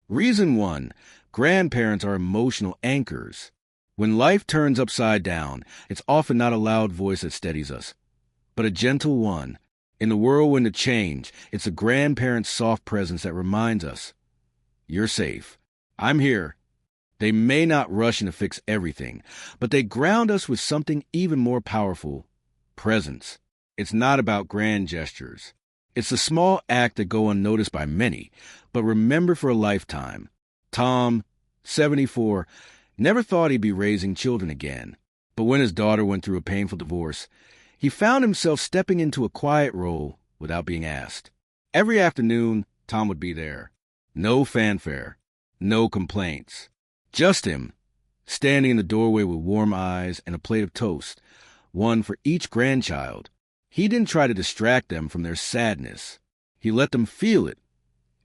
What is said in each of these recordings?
Reason 1. Grandparents are emotional anchors. When life turns upside down, it's often not a loud voice that steadies us, but a gentle one. In the whirlwind of change, it's a grandparent's soft presence that reminds us, you're safe. I'm here. They may not rush in to fix everything, but they ground us with something even more powerful, presence. It's not about grand gestures. It's the small act that go unnoticed by many, but remember for a lifetime. Tom, 74, never thought he'd be raising children again, but when his daughter went through a painful divorce, he found himself stepping into a quiet role without being asked. Every afternoon, Tom would be there. No fanfare, no complaints. Just him, standing in the doorway with warm eyes and a plate of toast, one for each grandchild. He didn't try to distract them from their sadness. He let them feel it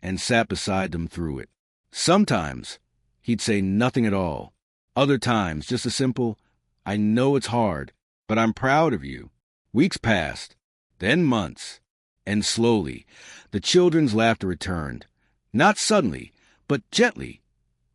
and sat beside them through it. Sometimes he'd say nothing at all. Other times, just a simple, I know it's hard, but I'm proud of you. Weeks passed, then months, and slowly, the children's laughter returned. Not suddenly, but gently,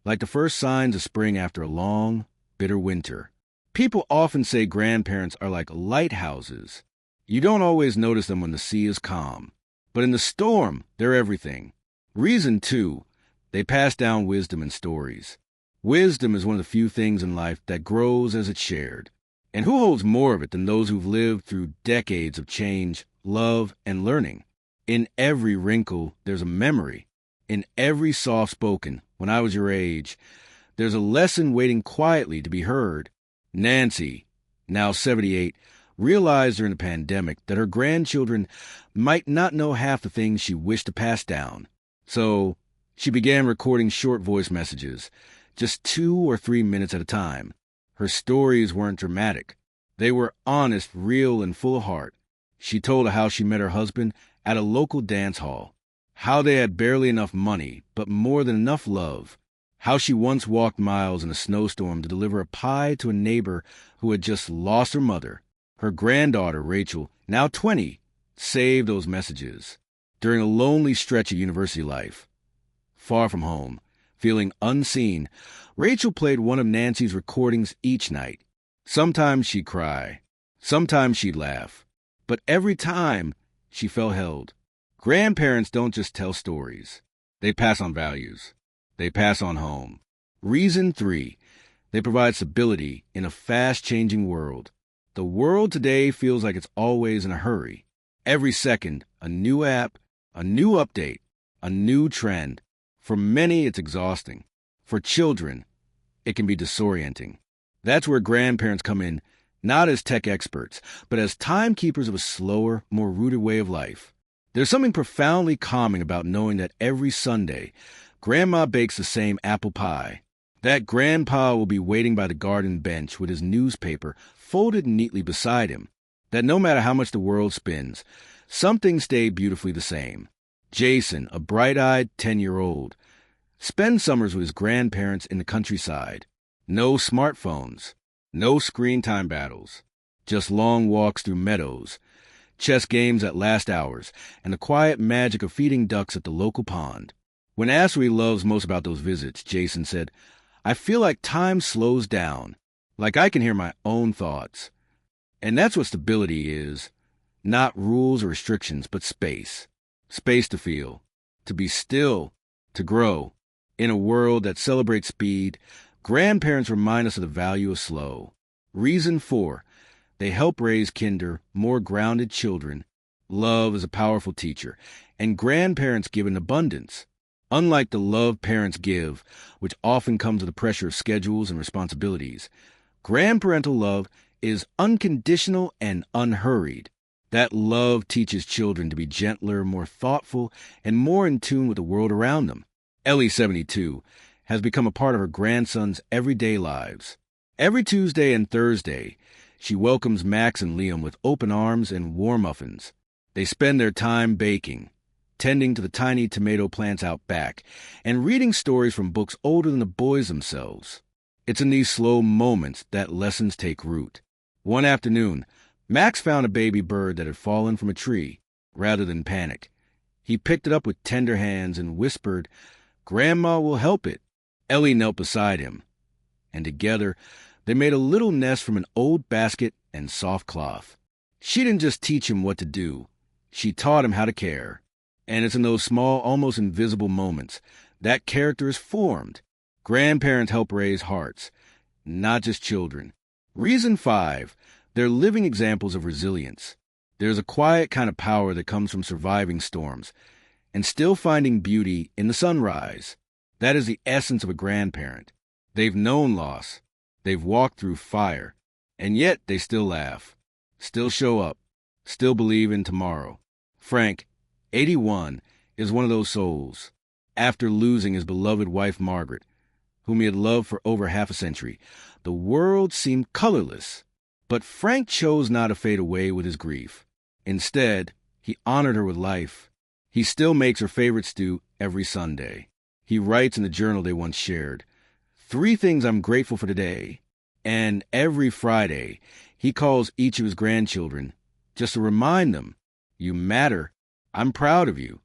like the first signs of spring after a long, bitter winter. People often say grandparents are like lighthouses. You don't always notice them when the sea is calm, but in the storm, they're everything. Reason 2, they pass down wisdom and stories. Wisdom is one of the few things in life that grows as it's shared. And who holds more of it than those who've lived through decades of change, love, and learning? In every wrinkle, there's a memory. In every soft-spoken, when I was your age, there's a lesson waiting quietly to be heard. Nancy, now 78, realized during the pandemic that her grandchildren might not know half the things she wished to pass down. So she began recording short voice messages, just 2 or 3 minutes at a time. Her stories weren't dramatic. They were honest, real, and full of heart. She told of how she met her husband at a local dance hall, how they had barely enough money, but more than enough love, how she once walked miles in a snowstorm to deliver a pie to a neighbor who had just lost her mother. Her granddaughter, Rachel, now 20, saved those messages. During a lonely stretch of university life, far from home, feeling unseen, Rachel played one of Nancy's recordings each night. Sometimes she'd cry, sometimes she'd laugh, but every time she felt held. Grandparents don't just tell stories. They pass on values. They pass on home. Reason 3, they provide stability in a fast-changing world. The world today feels like it's always in a hurry. Every second, a new app, a new update, a new trend. For many, it's exhausting. For children, it can be disorienting. That's where grandparents come in, not as tech experts, but as timekeepers of a slower, more rooted way of life. There's something profoundly calming about knowing that every Sunday, Grandma bakes the same apple pie. That Grandpa will be waiting by the garden bench with his newspaper folded neatly beside him. That no matter how much the world spins, some things stay beautifully the same. Jason, a bright-eyed 10-year-old, spends summers with his grandparents in the countryside. No smartphones, no screen time battles, just long walks through meadows, chess games that last hours, and the quiet magic of feeding ducks at the local pond. When asked what he loves most about those visits, Jason said, I feel like time slows down, like I can hear my own thoughts. And that's what stability is. Not rules or restrictions, but space. Space to feel, to be still, to grow. In a world that celebrates speed, grandparents remind us of the value of slow. Reason 4, they help raise kinder, more grounded children. Love is a powerful teacher, and grandparents give in abundance. Unlike the love parents give, which often comes with the pressure of schedules and responsibilities, grandparental love is unconditional and unhurried. That love teaches children to be gentler, more thoughtful, and more in tune with the world around them. Ellie, 72, has become a part of her grandson's everyday lives. Every Tuesday and Thursday, she welcomes Max and Liam with open arms and warm muffins. They spend their time baking, tending to the tiny tomato plants out back, and reading stories from books older than the boys themselves. It's in these slow moments that lessons take root. One afternoon, Max found a baby bird that had fallen from a tree. Rather than panic, he picked it up with tender hands and whispered, Grandma will help it. Ellie knelt beside him, and together they made a little nest from an old basket and soft cloth. She didn't just teach him what to do, she taught him how to care. And it's in those small, almost invisible moments that character is formed. Grandparents help raise hearts, not just children. Reason 5, they're living examples of resilience. There's a quiet kind of power that comes from surviving storms and still finding beauty in the sunrise. That is the essence of a grandparent. They've known loss, they've walked through fire, and yet they still laugh, still show up, still believe in tomorrow. Frank, 81, is one of those souls. After losing his beloved wife Margaret, whom he had loved for over half a century, the world seemed colorless. But Frank chose not to fade away with his grief. Instead, he honored her with life. He still makes her favorite stew every Sunday. He writes in the journal they once shared, 3 things I'm grateful for today. And every Friday, he calls each of his grandchildren just to remind them, you matter. I'm proud of you.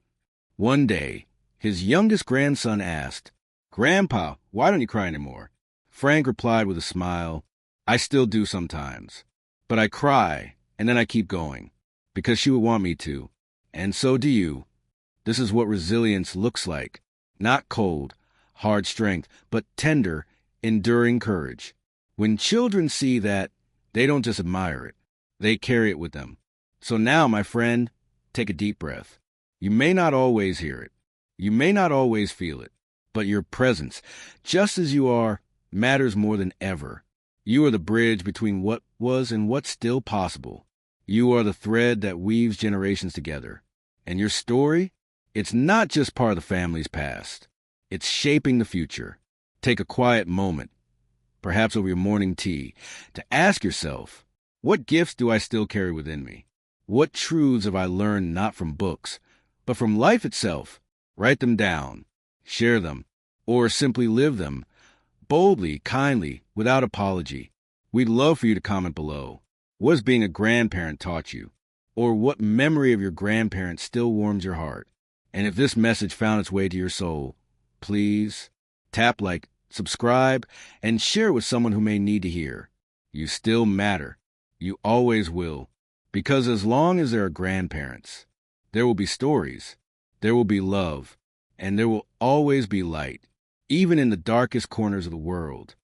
One day, his youngest grandson asked, Grandpa, why don't you cry anymore? Frank replied with a smile, I still do sometimes. But I cry, and then I keep going, because she would want me to. And so do you. This is what resilience looks like. Not cold, hard strength, but tender, enduring courage. When children see that, they don't just admire it. They carry it with them. So now, my friend, take a deep breath. You may not always hear it. You may not always feel it. But your presence, just as you are, matters more than ever. You are the bridge between what was and what's still possible. You are the thread that weaves generations together. And your story? It's not just part of the family's past. It's shaping the future. Take a quiet moment, perhaps over your morning tea, to ask yourself, what gifts do I still carry within me? What truths have I learned not from books, but from life itself? Write them down, share them, or simply live them, boldly, kindly, without apology. We'd love for you to comment below. What has being a grandparent taught you? Or what memory of your grandparent still warms your heart? And if this message found its way to your soul, please tap like, subscribe, and share with someone who may need to hear. You still matter. You always will. Because as long as there are grandparents, there will be stories, there will be love, and there will always be light, even in the darkest corners of the world.